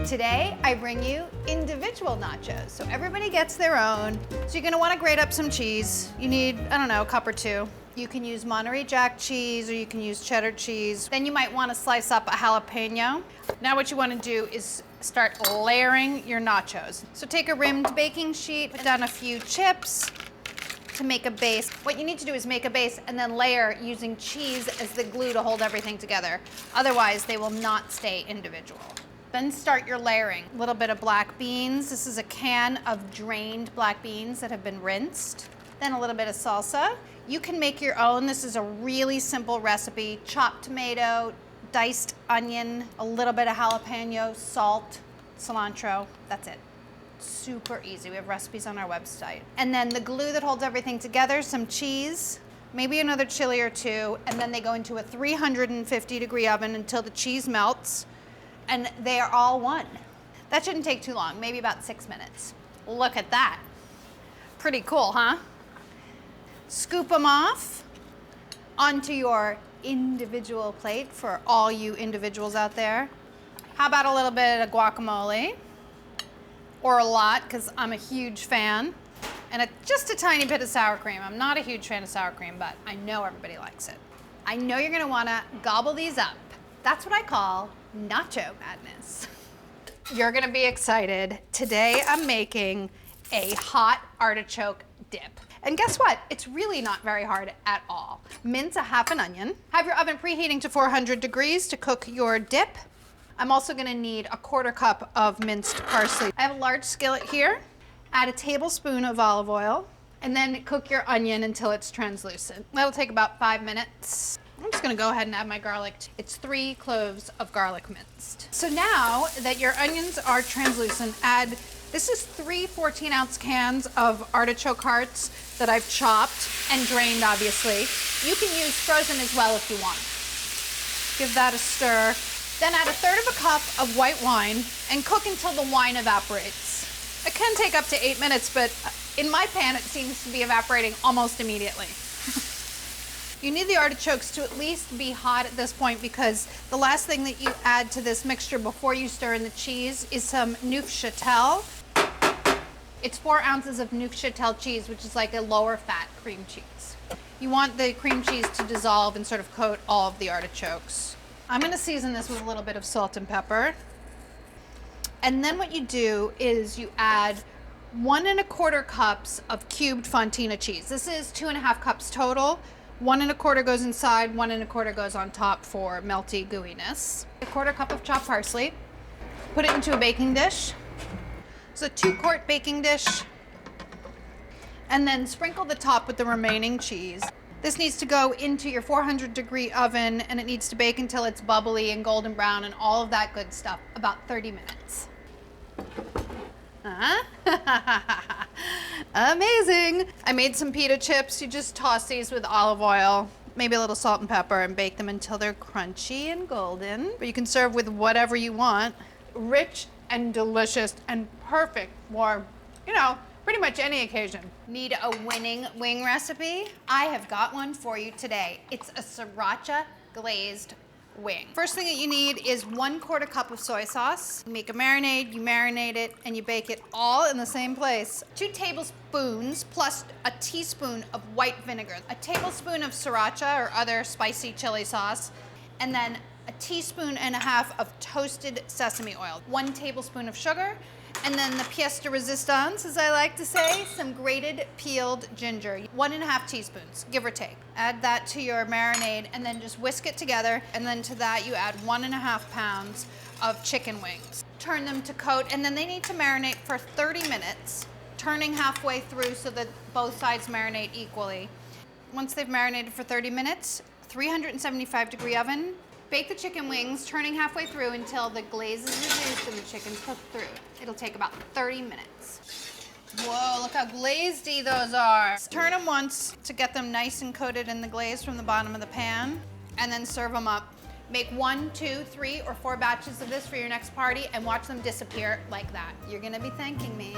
Today, I bring you individual nachos. So everybody gets their own. So you're gonna wanna grate up some cheese. You need, I don't know, a cup or two. You can use Monterey Jack cheese or you can use cheddar cheese. Then you might wanna slice up a jalapeno. Now what you wanna do is start layering your nachos. So take a rimmed baking sheet, put down a few chips to make a base. What you need to do is make a base and then layer using cheese as the glue to hold everything together. Otherwise, they will not stay individual. Then start your layering. A little bit of black beans. This is a can of drained black beans that have been rinsed. Then a little bit of salsa. You can make your own. This is a really simple recipe. Chopped tomato, diced onion, a little bit of jalapeno, salt, cilantro. That's it. Super easy. We have recipes on our website. And then the glue that holds everything together, some cheese, maybe another chili or two, and then they go into a 350-degree oven until the cheese melts, and they are all one. That shouldn't take too long, maybe about 6 minutes. Look at that. Pretty cool, huh? Scoop them off onto your individual plate for all you individuals out there. How about a little bit of guacamole? Or a lot, because I'm a huge fan. And just a tiny bit of sour cream. I'm not a huge fan of sour cream, but I know everybody likes it. I know you're gonna wanna gobble these up. That's what I call nacho madness. You're gonna be excited. Today I'm making a hot artichoke dip. And guess what? It's really not very hard at all. Mince a half an onion. Have your oven preheating to 400 degrees to cook your dip. I'm also gonna need a 1/4 cup of minced parsley. I have a large skillet here. Add a tablespoon of olive oil, and then cook your onion until it's translucent. That'll take about 5 minutes. I'm just gonna go ahead and add my garlic. It's 3 cloves of garlic minced. So now that your onions are translucent, this is 3 14-ounce cans of artichoke hearts that I've chopped and drained, obviously. You can use frozen as well if you want. Give that a stir. Then add 1/3 cup of white wine and cook until the wine evaporates. It can take up to 8 minutes, but in my pan, it seems to be evaporating almost immediately. You need the artichokes to at least be hot at this point because the last thing that you add to this mixture before you stir in the cheese is some Neufchâtel. It's 4 ounces of Neufchâtel cheese, which is like a lower fat cream cheese. You want the cream cheese to dissolve and sort of coat all of the artichokes. I'm gonna season this with a little bit of salt and pepper. And then what you do is you add 1 1/4 cups of cubed fontina cheese. This is 2 1/2 cups total. 1 1/4 goes inside, 1 1/4 goes on top for melty gooiness. 1/4 cup of chopped parsley. Put it into a baking dish. So a 2-quart baking dish. And then sprinkle the top with the remaining cheese. This needs to go into your 400-degree oven and it needs to bake until it's bubbly and golden brown and all of that good stuff, about 30 minutes. Amazing. I made some pita chips. You just toss these with olive oil, maybe a little salt and pepper, and bake them until they're crunchy and golden. But you can serve with whatever you want. Rich and delicious and perfect for, pretty much any occasion. Need a winning wing recipe? I have got one for you today. It's a Sriracha glazed wing. First thing that you need is 1/4 cup of soy sauce. You make a marinade, you marinate it, and you bake it all in the same place. 2 tablespoons plus a teaspoon of white vinegar, a tablespoon of Sriracha or other spicy chili sauce, and then a 1.5 teaspoons of toasted sesame oil, 1 tablespoon of sugar, and then the pièce de résistance, as I like to say, some grated peeled ginger, 1.5 teaspoons, give or take. Add that to your marinade and then just whisk it together. And then to that you add 1.5 pounds of chicken wings. Turn them to coat, and then they need to marinate for 30 minutes, turning halfway through so that both sides marinate equally. Once they've marinated for 30 minutes, 375-degree oven. Bake the chicken wings, turning halfway through until the glaze is reduced and the chicken's cooked through. It'll take about 30 minutes. Whoa, look how glazedy those are. Turn them once to get them nice and coated in the glaze from the bottom of the pan, and then serve them up. Make 1, 2, 3, or 4 batches of this for your next party and watch them disappear like that. You're gonna be thanking me.